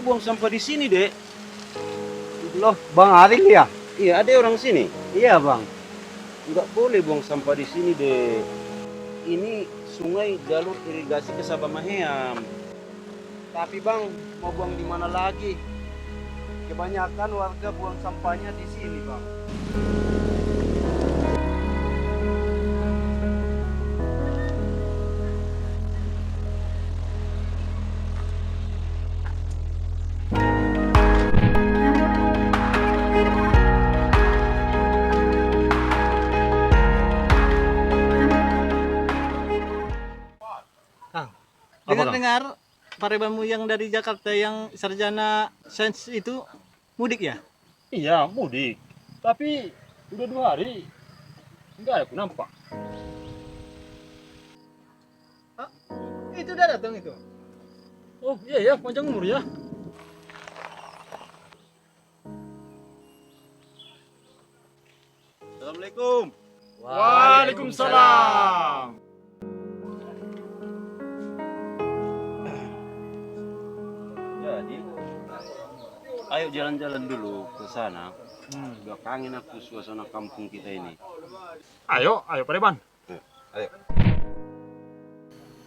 buang sampah di sini, Dek? Loh, Bang Aril ya? Iya, ada orang sini. Iya, Bang. Nggak boleh buang sampah di sini, Dek. Ini sungai jalur irigasi ke Sabamaheam. Tapi Bang, mau buang di mana lagi? Kebanyakan warga buang sampahnya di sini, Bang. Kang, Apa, Kang? dengar-dengar parebanmu yang dari Jakarta yang sarjana sains itu mudik ya? Iya, mudik. Tapi udah 2 hari nggak ada aku nampak. Ah, itu udah datang itu. Oh iya ya, panjang umur ya. Assalamualaikum. Waalaikumsalam. Jadi, ayo jalan-jalan dulu ke sana. Udah kangen aku suasana kampung kita ini. Ayo Pareban. Ayo.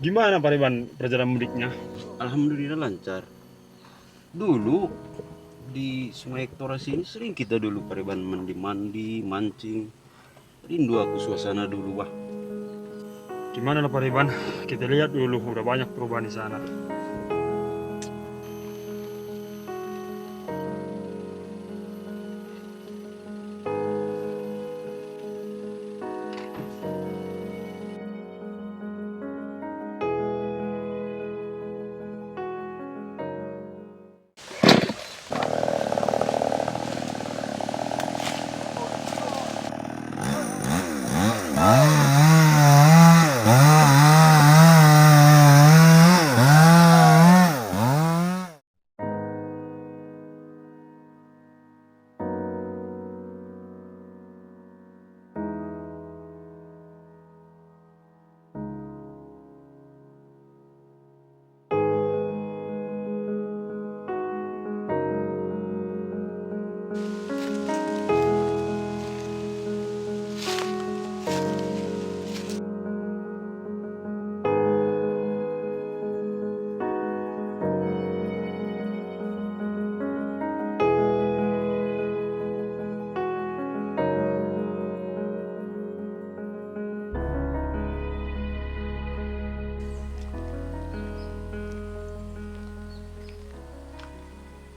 Gimana Pareban perjalanan mudiknya? Alhamdulillah lancar. Dulu di Sungai Ektora sini sering kita dulu Pareban mandi-mandi, mancing. Rindu aku suasana dulu, wah. Gimana lah Pareban? Kita lihat dulu, udah banyak perubahan di sana.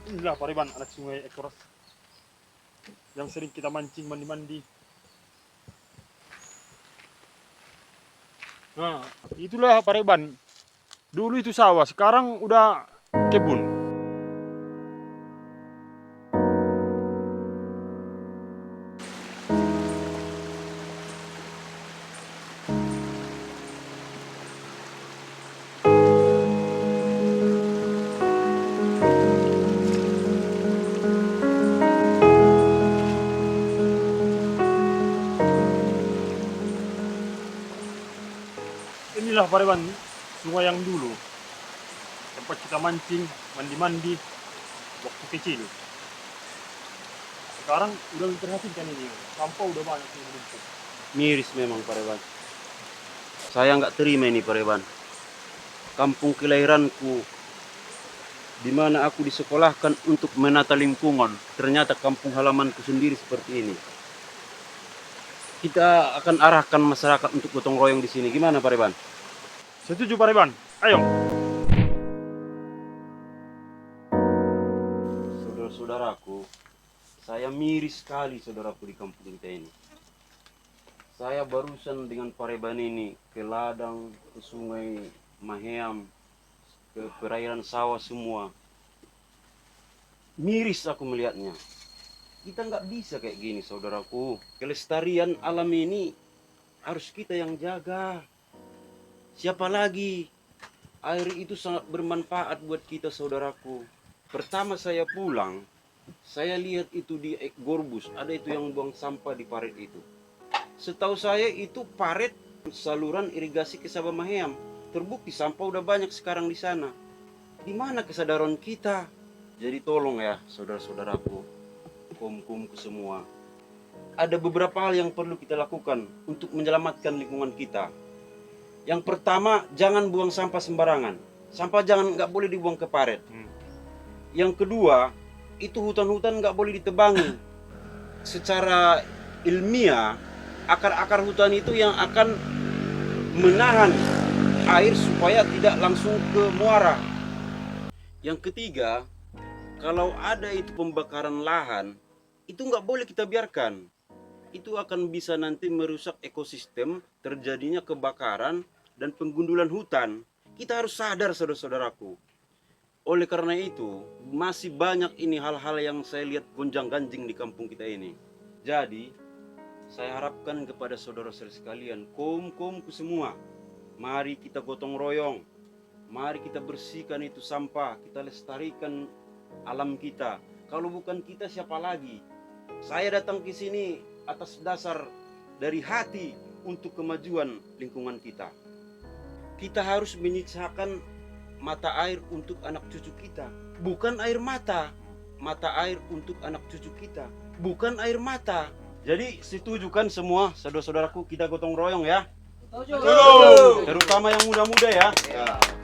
Inilah Pareban, anak sungai Ektoras yang sering kita mancing mandi-mandi. Nah, itulah Pareban. Dulu itu sawah, sekarang udah kebun. Inilah Pareban, sungai yang dulu. Tempat kita mancing, mandi-mandi waktu kecil. Sekarang udah diperhatikan ini, sampah udah banyak yang menumpuk. Miris memang Pareban. Saya nggak terima ini Pareban. Kampung kelahiranku, di mana aku disekolahkan untuk menata lingkungan, ternyata kampung halamanku sendiri seperti ini. Kita akan arahkan masyarakat untuk gotong royong di sini. Gimana Pareban? Setuju Pareban, ayo. Saudara-saudaraku, saya miris sekali saudaraku di kampung kita ini. Saya barusan dengan Pareban ini ke ladang, ke sungai Maheam, ke perairan sawah semua. Miris aku melihatnya. Kita nggak bisa kayak gini saudaraku. Kelestarian alam ini harus kita yang jaga. Siapa lagi? Air itu sangat bermanfaat buat kita saudaraku. Pertama saya pulang, saya lihat itu di Gorbus, ada itu yang buang sampah di parit itu. Setahu saya itu parit saluran irigasi ke Sabamaheam. Terbukti sampah udah banyak sekarang di sana. Di mana kesadaran kita? Jadi tolong ya saudara-saudaraku, kumku semua. Ada beberapa hal yang perlu kita lakukan untuk menyelamatkan lingkungan kita. Yang pertama, jangan buang sampah sembarangan. Sampah nggak boleh dibuang ke paret. Yang kedua, itu hutan-hutan nggak boleh ditebangi. Secara ilmiah, akar-akar hutan itu yang akan menahan air supaya tidak langsung ke muara. Yang ketiga, kalau ada itu pembakaran lahan, itu nggak boleh kita biarkan. Itu akan bisa nanti merusak ekosistem, terjadinya kebakaran dan penggundulan hutan. Kita harus sadar saudara-saudaraku. Oleh karena itu, masih banyak ini hal-hal yang saya lihat gonjang-ganjing di kampung kita ini. Jadi, saya harapkan kepada saudara-saudara sekalian, kumku semua, mari kita gotong royong. Mari kita bersihkan itu sampah, kita lestarikan alam kita. Kalau bukan kita, siapa lagi? Saya datang ke sini atas dasar dari hati untuk kemajuan lingkungan kita. Kita harus menyisahkan mata air untuk anak cucu kita. Bukan air mata. Mata air untuk anak cucu kita. Bukan air mata. Jadi setuju kan semua saudara-saudaraku, kita gotong royong ya? Terutama yang muda-muda ya.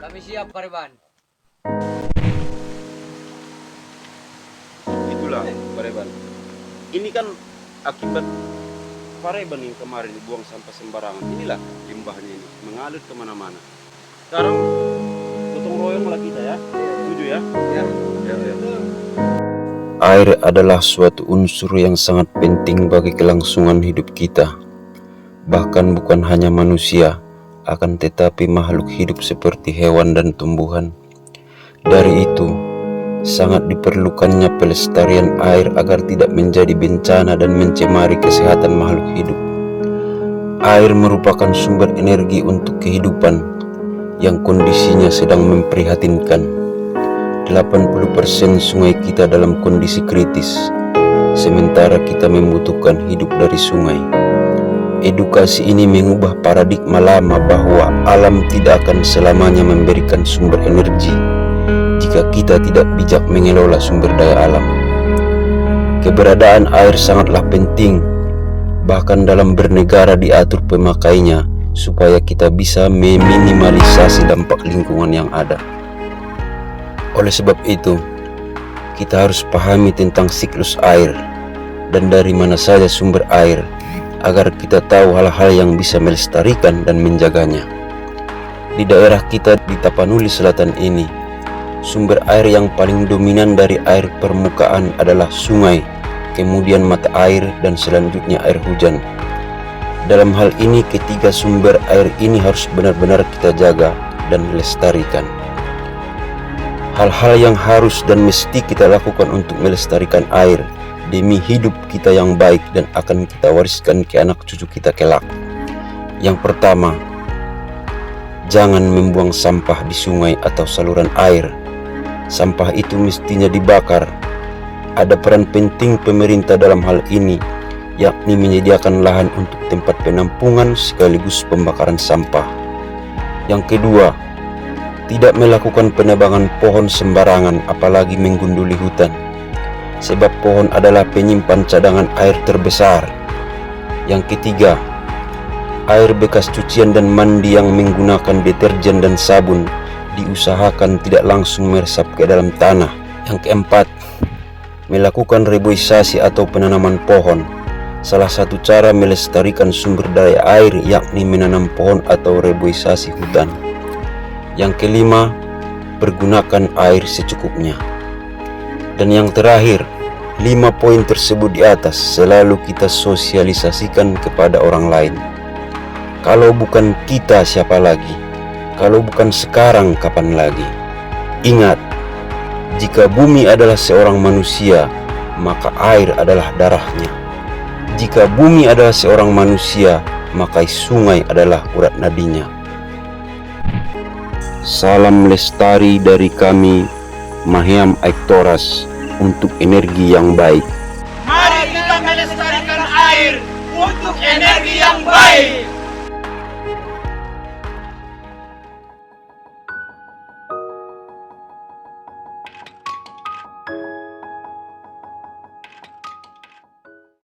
Kami siap, Pareban. Itulah Pareban. Ini kan akibat Pareban yang kemarin dibuang sampah sembarangan. Inilah limbahnya ini mengalir kemana-mana. Sekarang gotong royonglah kita ya. Setuju ya? Ya. Air adalah suatu unsur yang sangat penting bagi kelangsungan hidup kita. Bahkan bukan hanya manusia, akan tetapi makhluk hidup seperti hewan dan tumbuhan. Dari itu, sangat diperlukannya pelestarian air agar tidak menjadi bencana dan mencemari kesehatan makhluk hidup. Air merupakan sumber energi untuk kehidupan yang kondisinya sedang memprihatinkan. 80% sungai kita dalam kondisi kritis, sementara kita membutuhkan hidup dari sungai. Edukasi ini mengubah paradigma lama bahwa alam tidak akan selamanya memberikan sumber energi jika kita tidak bijak mengelola sumber daya alam. Keberadaan air sangatlah penting, bahkan dalam bernegara diatur pemakainya supaya kita bisa meminimalisasi dampak lingkungan yang ada. Oleh sebab itu, kita harus pahami tentang siklus air dan dari mana saja sumber air, agar kita tahu hal-hal yang bisa melestarikan dan menjaganya. Di daerah kita di Tapanuli Selatan ini, sumber air yang paling dominan dari air permukaan adalah sungai, kemudian mata air, dan selanjutnya air hujan. Dalam hal ini, ketiga sumber air ini harus benar-benar kita jaga dan lestarikan. Hal-hal yang harus dan mesti kita lakukan untuk melestarikan air demi hidup kita yang baik dan akan kita wariskan ke anak cucu kita kelak. Yang pertama, jangan membuang sampah di sungai atau saluran air. Sampah itu mestinya dibakar. Ada peran penting pemerintah dalam hal ini, yakni menyediakan lahan untuk tempat penampungan sekaligus pembakaran sampah. Yang kedua, tidak melakukan penebangan pohon sembarangan, apalagi menggunduli hutan, sebab pohon adalah penyimpan cadangan air terbesar. Yang ketiga, air bekas cucian dan mandi yang menggunakan deterjen dan sabun diusahakan tidak langsung meresap ke dalam tanah. Yang keempat, melakukan reboisasi atau penanaman pohon. Salah satu cara melestarikan sumber daya air yakni menanam pohon atau reboisasi hutan. Yang kelima, pergunakan air secukupnya. Dan yang terakhir, 5 poin tersebut di atas selalu kita sosialisasikan kepada orang lain. Kalau bukan kita, siapa lagi? Kalau bukan sekarang, kapan lagi? Ingat, jika bumi adalah seorang manusia, maka air adalah darahnya. Jika bumi adalah seorang manusia, maka sungai adalah urat nadinya. Salam lestari dari kami, Mahiam Aektoras, untuk energi yang baik. Mari kita melestarikan